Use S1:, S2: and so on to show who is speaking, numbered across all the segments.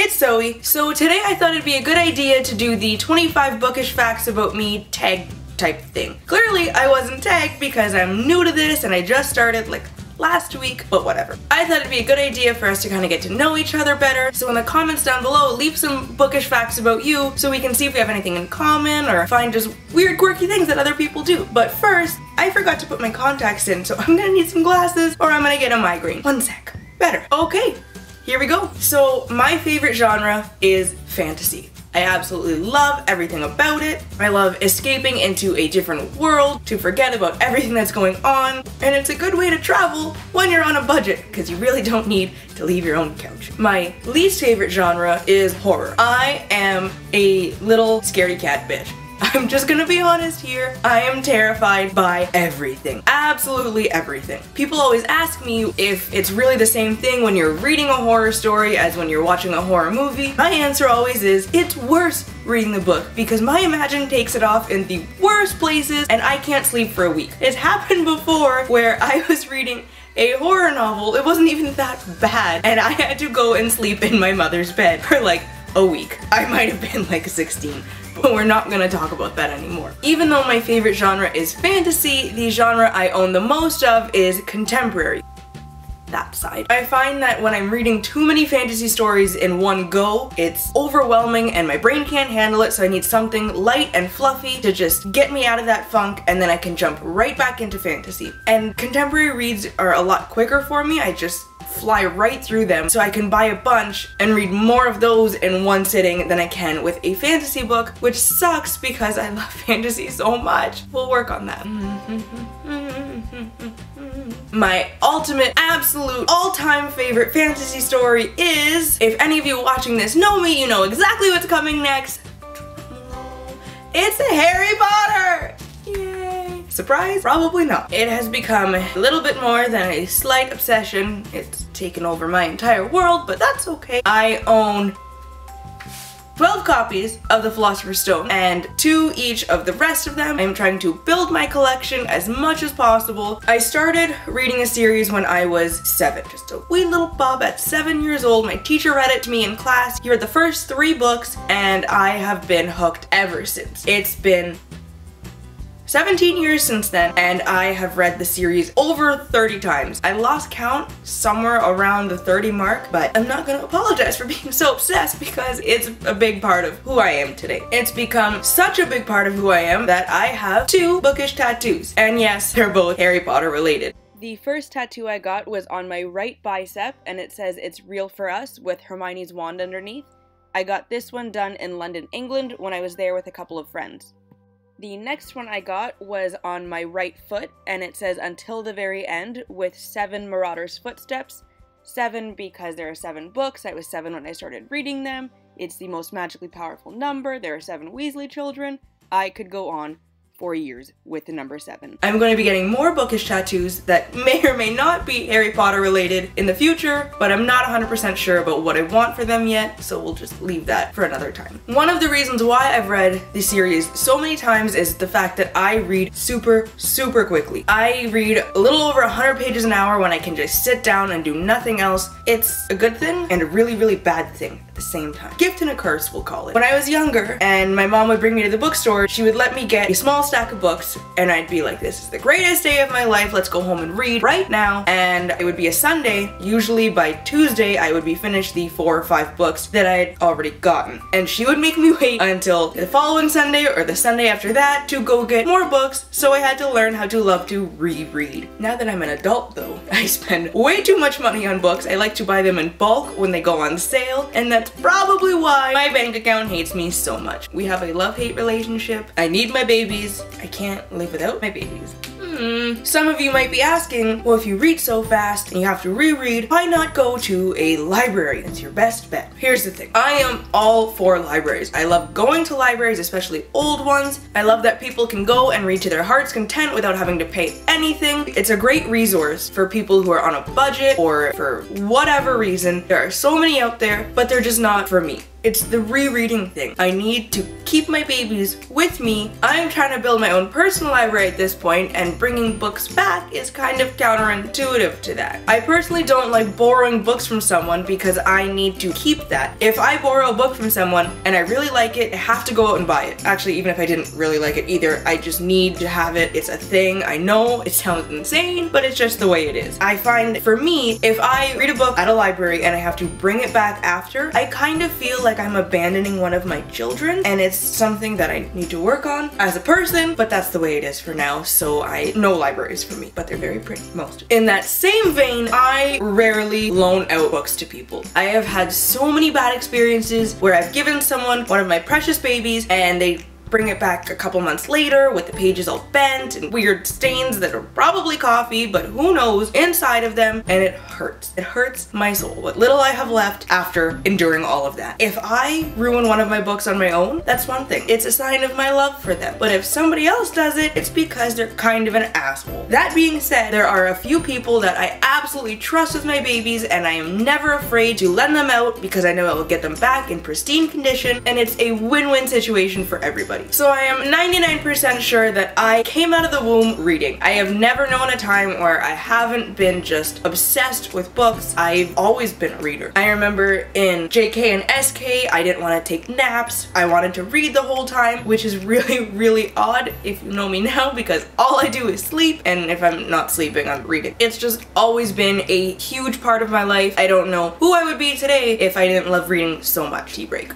S1: it's Zoe. So today I thought it'd be a good idea to do the 25 bookish facts about me tag type thing. Clearly I wasn't tagged because I'm new to this and I just started like last week, but whatever. I thought it'd be a good idea for us to kind of get to know each other better, so in the comments down below, leave some bookish facts about you so we can see if we have anything in common or find just weird quirky things that other people do. But first, I forgot to put my contacts in, so I'm gonna need some glasses or I'm gonna get a migraine. One sec. Better. Okay, here we go. So my favorite genre is fantasy. I absolutely love everything about it. I love escaping into a different world to forget about everything that's going on, and it's a good way to travel when you're on a budget because you really don't need to leave your own couch. My least favorite genre is horror. I am a little scaredy cat bitch. I'm just gonna be honest here. I am terrified by everything. Absolutely everything. People always ask me if it's really the same thing when you're reading a horror story as when you're watching a horror movie. My answer always is, it's worse reading the book because my imagination takes it off in the worst places and I can't sleep for a week. It's happened before where I was reading a horror novel. It wasn't even that bad and I had to go and sleep in my mother's bed for like a week. I might have been like 16. But we're not gonna talk about that anymore. Even though my favorite genre is fantasy, the genre I own the most of is contemporary. That side. I find that when I'm reading too many fantasy stories in one go, it's overwhelming and my brain can't handle it, so I need something light and fluffy to just get me out of that funk, and then I can jump right back into fantasy. And contemporary reads are a lot quicker for me. I just fly right through them, so I can buy a bunch and read more of those in one sitting than I can with a fantasy book, which sucks because I love fantasy so much. We'll work on that. My ultimate, absolute, all-time favorite fantasy story is, if any of you watching this know me, you know exactly what's coming next. It's Harry Potter! Yay! Surprise? Probably not. It has become a little bit more than a slight obsession. It's taken over my entire world, but that's okay. I own 12 copies of the Philosopher's Stone and 2 each of the rest of them. I'm trying to build my collection as much as possible. I started reading a series when I was 7, just a wee little bub at 7 years old. My teacher read it to me in class. He read the first 3 books and I have been hooked ever since. It's been 17 years since then, and I have read the series over 30 times. I lost count somewhere around the 30 mark, but I'm not gonna apologize for being so obsessed because it's a big part of who I am today. It's become such a big part of who I am that I have 2 bookish tattoos. And yes, they're both Harry Potter related. The first tattoo I got was on my right bicep, and it says "It's real for us" with Hermione's wand underneath. I got this one done in London, England when I was there with a couple of friends. The next one I got was on my right foot, and it says "Until the Very End" with 7 Marauders' Footsteps. 7 because there are 7 books. I was 7 when I started reading them. It's the most magically powerful number. There are 7 Weasley children. I could go on for years with the number 7. I'm going to be getting more bookish tattoos that may or may not be Harry Potter related in the future, but I'm not 100% sure about what I want for them yet, so we'll just leave that for another time. One of the reasons why I've read the series so many times is the fact that I read super quickly. I read a little over 100 pages an hour when I can just sit down and do nothing else. It's a good thing and a really bad thing at the same time. Gift and a curse, we'll call it. When I was younger and my mom would bring me to the bookstore, she would let me get a small stack of books and I'd be like, this is the greatest day of my life, let's go home and read right now. And it would be a Sunday. Usually by Tuesday I would be finished the 4 or 5 books that I had already gotten. And she would make me wait until the following Sunday or the Sunday after that to go get more books, so I had to learn how to love to reread. Now that I'm an adult though, I spend way too much money on books. I like to buy them in bulk when they go on sale, and that's probably why my bank account hates me so much. We have a love-hate relationship. I need my babies. I can't live without my babies. Some of you might be asking, well, if you read so fast and you have to reread, why not go to a library? It's your best bet. Here's the thing. I am all for libraries. I love going to libraries, especially old ones. I love that people can go and read to their heart's content without having to pay anything. It's a great resource for people who are on a budget or for whatever reason. There are so many out there, but they're just not for me. It's the rereading thing. I need to keep my babies with me. I'm trying to build my own personal library at this point, and bringing books back is kind of counterintuitive to that. I personally don't like borrowing books from someone because I need to keep that. If I borrow a book from someone and I really like it, I have to go out and buy it. Actually, even if I didn't really like it either, I just need to have it. It's a thing. I know it sounds insane, but it's just the way it is. I find for me, if I read a book at a library and I have to bring it back after, I kind of feel like I'm abandoning one of my children, and it's something that I need to work on as a person, but that's the way it is for now, so no libraries for me, but they're very pretty, most. In that same vein, I rarely loan out books to people. I have had so many bad experiences where I've given someone one of my precious babies and they bring it back a couple months later with the pages all bent and weird stains that are probably coffee, but who knows, inside of them, and it hurts. It hurts my soul, what little I have left after enduring all of that. If I ruin one of my books on my own, that's one thing. It's a sign of my love for them. But if somebody else does it, it's because they're kind of an asshole. That being said, there are a few people that I absolutely trust with my babies, and I am never afraid to lend them out because I know I will get them back in pristine condition, and it's a win-win situation for everybody. So I am 99% sure that I came out of the womb reading. I have never known a time where I haven't been just obsessed with books. I've always been a reader. I remember in JK and SK, I didn't want to take naps. I wanted to read the whole time, which is really, really odd if you know me now, because all I do is sleep, and if I'm not sleeping, I'm reading. It's just always been a huge part of my life. I don't know who I would be today if I didn't love reading so much. Tea break.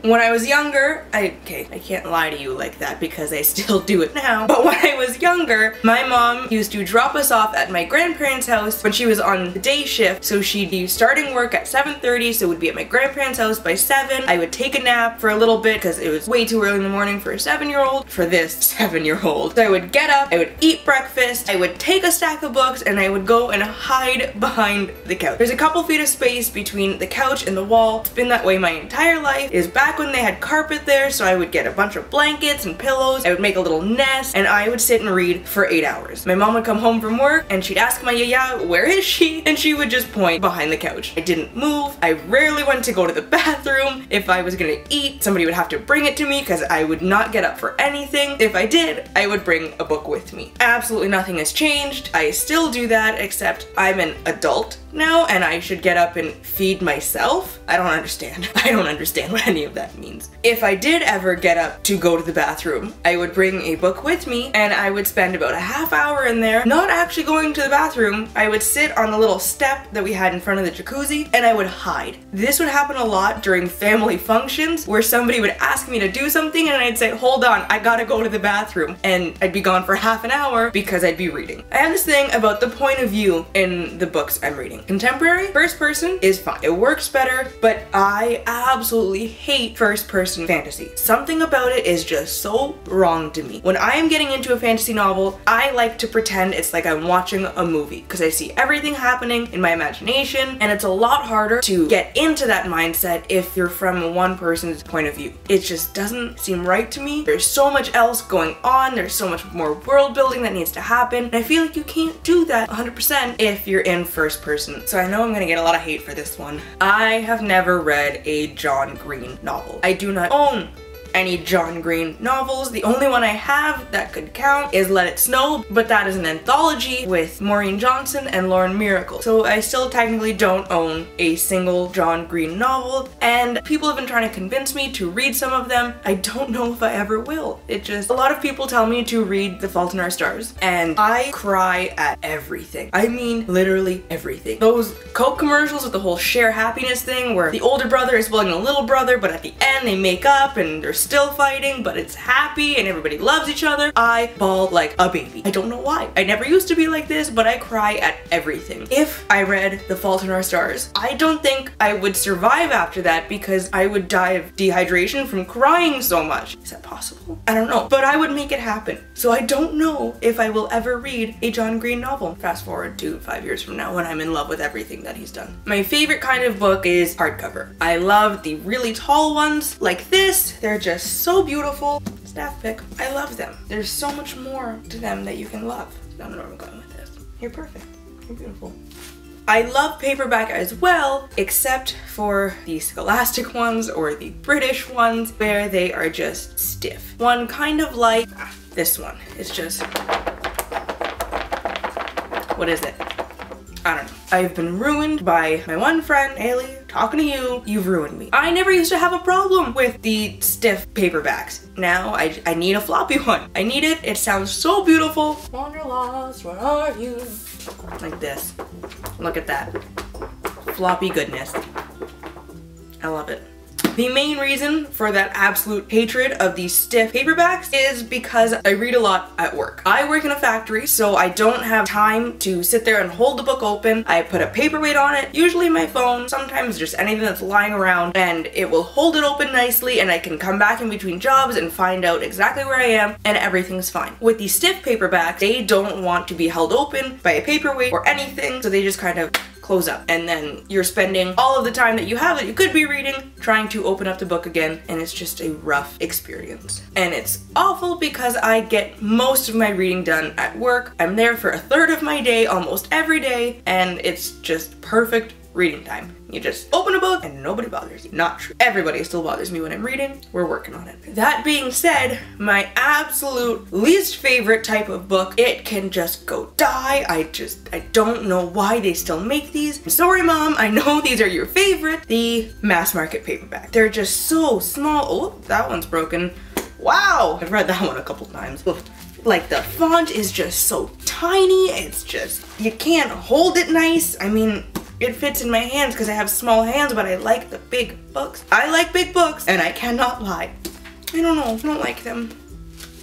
S1: When I was younger, I can't lie to you like that because I still do it now, but when I was younger, my mom used to drop us off at my grandparents' house when she was on the day shift, so she'd be starting work at 7:30, so we'd be at my grandparents' house by 7. I would take a nap for a little bit because it was way too early in the morning for a 7-year-old, for this 7-year-old. So I would get up, I would eat breakfast, I would take a stack of books, and I would go and hide behind the couch. There's a couple feet of space between the couch and the wall. It's been that way my entire life. It was back when they had carpet there, so I would get a bunch of blankets and pillows. I would make a little nest, and I would sit and read for 8 hours. My mom would come home from work, and she'd ask my yaya, where is she? And she would just point behind the couch. I didn't move. I rarely went to go to the bathroom. If I was gonna eat, somebody would have to bring it to me because I would not get up for anything. If I did, I would bring a book with me. Absolutely nothing has changed. I still do that, except I'm an adult now, and I should get up and feed myself. I don't understand. I don't understand what any of that means. If I did ever get up to go to the bathroom, I would bring a book with me, and I would spend about a half hour in there, not actually going to the bathroom. I would sit on the little step that we had in front of the jacuzzi, and I would hide. This would happen a lot during family functions, where somebody would ask me to do something, and I'd say, hold on, I gotta go to the bathroom, and I'd be gone for half an hour because I'd be reading. I have this thing about the point of view in the books I'm reading. Contemporary, first person is fine. It works better, but I absolutely hate first person fantasy. Something about it is just so wrong to me. When I am getting into a fantasy novel, I like to pretend it's like I'm watching a movie because I see everything happening in my imagination, and it's a lot harder to get into that mindset if you're from one person's point of view. It just doesn't seem right to me. There's so much else going on. There's so much more world building that needs to happen, and I feel like you can't do that 100% if you're in first person. So I know I'm gonna get a lot of hate for this one. I have never read a John Green novel. I do not own any John Green novels. The only one I have that could count is Let It Snow, but that is an anthology with Maureen Johnson and Lauren Miracle. So I still technically don't own a single John Green novel, and people have been trying to convince me to read some of them. I don't know if I ever will. A lot of people tell me to read The Fault in Our Stars, and I cry at everything. I mean, literally everything. Those Coke commercials with the whole share happiness thing where the older brother is bullying the little brother, but at the end they make up and they're still fighting, but it's happy and everybody loves each other. I bawl like a baby. I don't know why. I never used to be like this, but I cry at everything. If I read The Fault in Our Stars, I don't think I would survive after that because I would die of dehydration from crying so much. Is that possible? I don't know, but I would make it happen. So I don't know if I will ever read a John Green novel. Fast forward to 5 years from now when I'm in love with everything that he's done. My favorite kind of book is hardcover. I love the really tall ones like this. They're just so beautiful. Staff pick. I love them. There's so much more to them that you can love. I don't know where I'm going with this. You're perfect. You're beautiful. I love paperback as well, except for the Scholastic ones or the British ones where they are just stiff. One kind of like this one. It's just, what is it? I don't know. I've been ruined by my one friend, Haley, talking to you. You've ruined me. I never used to have a problem with the stiff paperbacks. Now I need a floppy one. I need it. It sounds so beautiful. Wanderlust, where are you? Like this. Look at that. Floppy goodness. I love it. The main reason for that absolute hatred of these stiff paperbacks is because I read a lot at work. I work in a factory, so I don't have time to sit there and hold the book open. I put a paperweight on it, usually my phone, sometimes just anything that's lying around, and it will hold it open nicely, and I can come back in between jobs and find out exactly where I am, and everything's fine. With these stiff paperbacks, they don't want to be held open by a paperweight or anything, so they just kind of close up, and then you're spending all of the time that you have that you could be reading trying to open up the book again, and it's just a rough experience. And it's awful because I get most of my reading done at work. I'm there for a third of my day almost every day, and it's just perfect reading time. You just open a book and nobody bothers you. Not true. Everybody still bothers me when I'm reading. We're working on it. That being said, my absolute least favorite type of book, it can just go die. I don't know why they still make these. I'm sorry, Mom, I know these are your favorite. The mass market paperback. They're just so small. Oh, that one's broken. Wow, I've read that one a couple times. Ugh. Like, the font is just so tiny. It's just, you can't hold it nice. I mean, it fits in my hands because I have small hands, but I like the big books. I like big books, and I cannot lie. I don't know, I don't like them.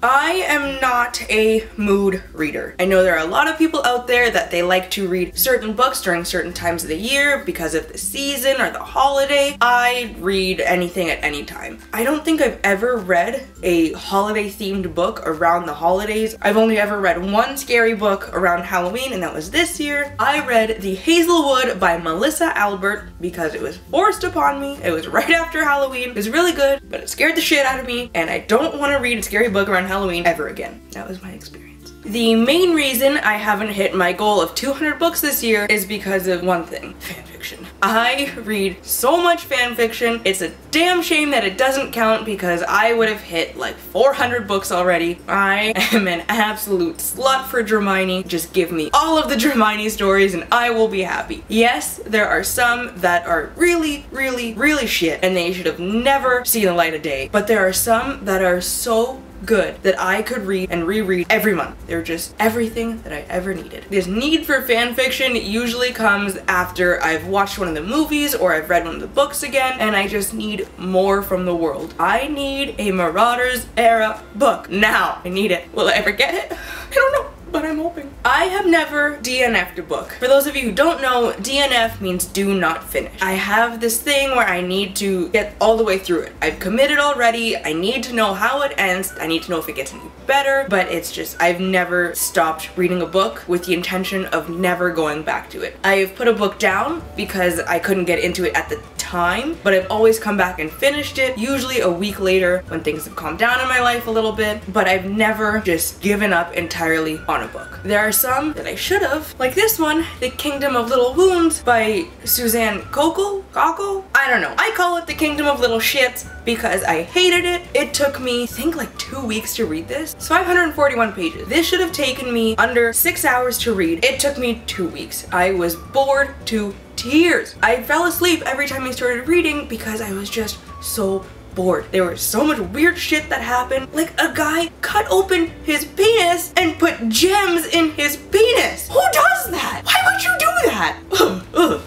S1: I am not a mood reader. I know there are a lot of people out there that they like to read certain books during certain times of the year because of the season or the holiday. I read anything at any time. I don't think I've ever read a holiday themed book around the holidays. I've only ever read one scary book around Halloween, and that was this year. I read The Hazelwood by Melissa Albert because it was forced upon me. It was right after Halloween. It was really good, but it scared the shit out of me, and I don't want to read a scary book around Halloween ever again. That was my experience. The main reason I haven't hit my goal of 200 books this year is because of one thing: fanfiction. I read so much fanfiction. It's a damn shame that it doesn't count because I would have hit like 400 books already. I am an absolute slut for Dramini. Just give me all of the Dramini stories and I will be happy. Yes, there are some that are really, really, really shit and they should have never seen the light of day. But there are some that are so good that I could read and reread every month. They're just everything that I ever needed. This need for fanfiction usually comes after I've watched one of the movies or I've read one of the books again and I just need more from the world. I need a Marauders era book now. I need it. Will I ever get it? I don't know, but I'm hoping. I have never DNF'd a book. For those of you who don't know, DNF means do not finish. I have this thing where I need to get all the way through it. I've committed already. I need to know how it ends. I need to know if it gets any better, but it's just, I've never stopped reading a book with the intention of never going back to it. I've put a book down because I couldn't get into it at the time, but I've always come back and finished it, usually a week later when things have calmed down in my life a little bit, but I've never just given up entirely on a book. There are some that I should have, like this one, The Kingdom of Little Wounds by Suzanne Cockle? I don't know. I call it The Kingdom of Little Shits because I hated it. It took me, I think, like 2 weeks to read this. It's 541 pages. This should have taken me under 6 hours to read. It took me 2 weeks. I was bored to tears. I fell asleep every time I started reading because I was just so bored. There was so much weird shit that happened. Like a guy cut open his penis and put gems in his penis. Who does that? Why would you do that?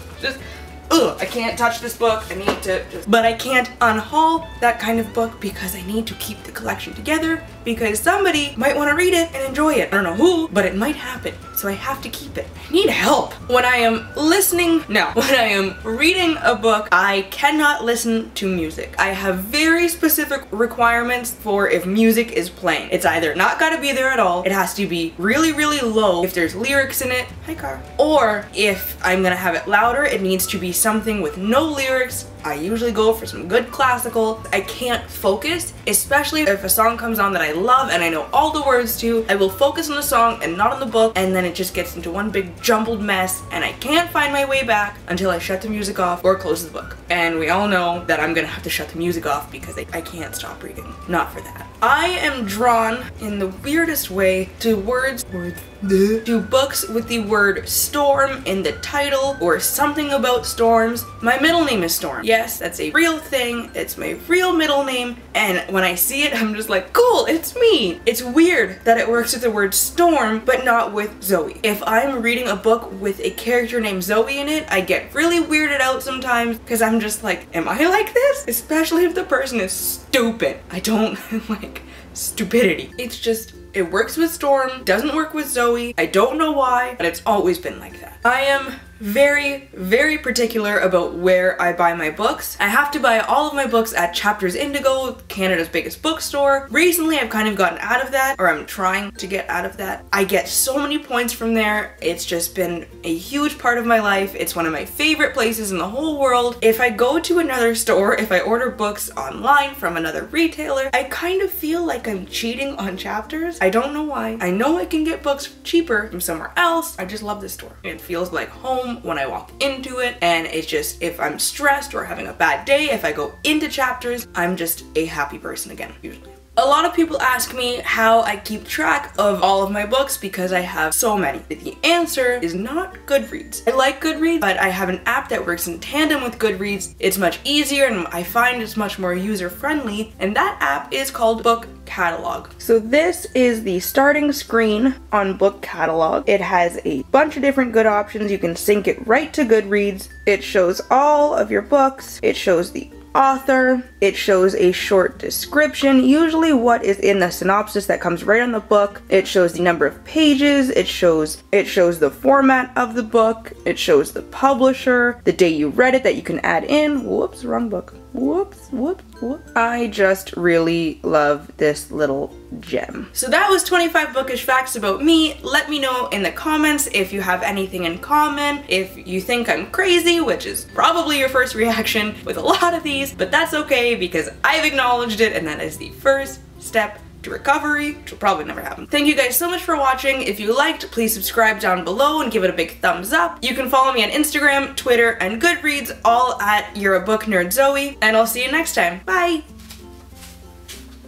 S1: I can't touch this book. I need to but I can't unhaul that kind of book because I need to keep the collection together because somebody might want to read it and enjoy it. I don't know who, but it might happen. So I have to keep it. I need help. When I am when I am reading a book, I cannot listen to music. I have very specific requirements for if music is playing. It's either not gotta be there at all, it has to be really, really low if there's lyrics in it, hi car, or if I'm gonna have it louder, it needs to be something with no lyrics I usually go for some good classical. I can't focus, especially if a song comes on that I love and I know all the words to. I will focus on the song and not on the book, and then it just gets into one big jumbled mess and I can't find my way back until I shut the music off or close the book. And we all know that I'm gonna have to shut the music off because I can't stop reading. Not for that. I am drawn in the weirdest way to to books with the word storm in the title or something about storms. My middle name is Storm. Yes, that's a real thing. It's my real middle name, and when I see it, I'm just like, cool, it's me. It's weird that it works with the word storm, but not with Zoe. If I'm reading a book with a character named Zoe in it, I get really weirded out sometimes because I'm just like, am I like this? Especially if the person is stupid. I don't like stupidity. It's just, it works with Storm, doesn't work with Zoe. I don't know why, but it's always been like that. I am very, very particular about where I buy my books. I have to buy all of my books at Chapters Indigo, Canada's biggest bookstore. Recently, I've kind of gotten out of that, or I'm trying to get out of that. I get so many points from there. It's just been a huge part of my life. It's one of my favorite places in the whole world. If I go to another store, if I order books online from another retailer, I kind of feel like I'm cheating on Chapters. I don't know why. I know I can get books cheaper from somewhere else. I just love this store. It feels like home when I walk into it, and it's just, if I'm stressed or having a bad day, if I go into Chapters, I'm just a happy person again, usually. A lot of people ask me how I keep track of all of my books because I have so many. The answer is not Goodreads. I like Goodreads, but I have an app that works in tandem with Goodreads. It's much easier and I find it's much more user-friendly, and that app is called Book Catalog. So this is the starting screen on Book Catalog. It has a bunch of different good options. You can sync it right to Goodreads. It shows all of your books. It shows the author, it shows a short description, usually what is in the synopsis that comes right on the book. It shows the number of pages, it shows the format of the book, it shows the publisher, the day you read it that you can add in. Whoops, wrong book. Whoops. I just really love this little gem. So that was 25 bookish facts about me. Let me know in the comments if you have anything in common, if you think I'm crazy, which is probably your first reaction with a lot of these, but that's okay because I've acknowledged it and that is the first step to recovery, which will probably never happen. Thank you guys so much for watching. If you liked, please subscribe down below and give it a big thumbs up. You can follow me on Instagram, Twitter, and Goodreads, all at You're a Book Nerd Zoe, and I'll see you next time. Bye!